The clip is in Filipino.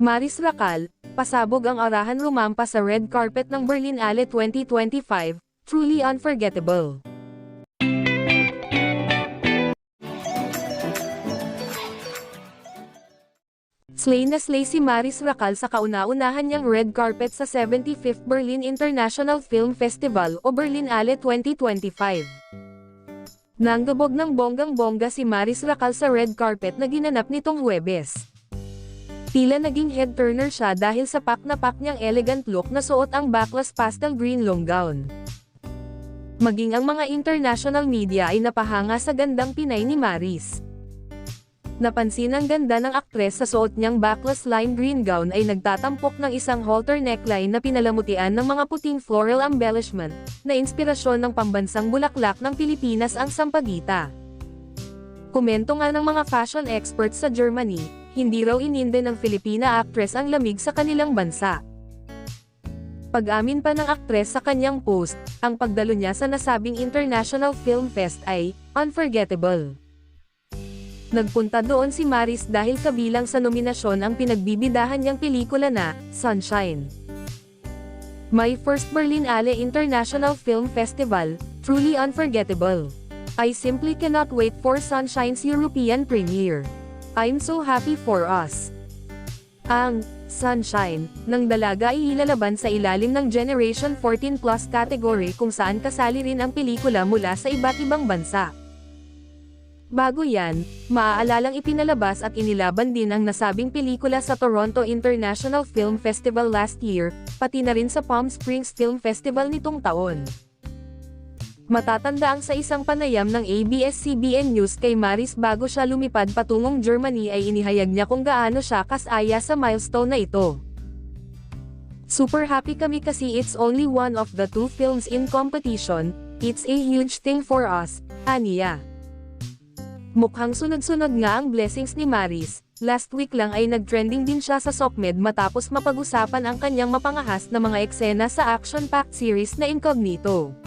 Maris Racal, pasabog ang arahan rumampa sa red carpet ng Berlinale 2025, truly unforgettable. Slay na slay si Maris Racal sa kauna-unahan niyang red carpet sa 75th Berlin International Film Festival o Berlinale 2025. Nanggabog ng bonggang-bongga si Maris Racal sa red carpet na ginanap nitong Huwebes. Tila naging head-turner siya dahil sa pak na pak niyang elegant look na suot ang backless pastel green long gown. Maging ang mga international media ay napahanga sa gandang Pinay ni Maris. Napansin ang ganda ng aktres sa suot niyang backless lime green gown ay nagtatampok ng isang halter neckline na pinalamutian ng mga puting floral embellishment, na inspirasyon ng pambansang bulaklak ng Pilipinas ang sampagita. Komento nga ng mga fashion experts sa Germany, hindi raw ininde ng Filipina actress ang lamig sa kanilang bansa. Pag-amin pa ng aktres sa kanyang post, ang pagdalo niya sa nasabing International Film Fest ay unforgettable. Nagpunta doon si Maris dahil kabilang sa nominasyon ang pinagbibidahan niyang pelikula na Sunshine. My first Berlinale International Film Festival, truly unforgettable. I simply cannot wait for Sunshine's European premiere. I'm so happy for us. Ang Sunshine ng dalaga ay ilalaban sa ilalim ng Generation 14 Plus category kung saan kasali rin ang pelikula mula sa iba't ibang bansa. Bago yan, maaalalang ipinalabas at inilaban din ang nasabing pelikula sa Toronto International Film Festival last year, pati na rin sa Palm Springs Film Festival nitong taon. Matatanda ang sa isang panayam ng ABS-CBN News kay Maris bago siya lumipad patungong Germany ay inihayag niya kung gaano siya kasaya sa milestone na ito. Super happy kami kasi it's only one of the 2 films in competition, it's a huge thing for us, aniya. Mukhang sunod-sunod nga ang blessings ni Maris, last week lang ay nag-trending din siya sa SOCMED matapos mapag-usapan ang kanyang mapangahas na mga eksena sa action-packed series na Incognito.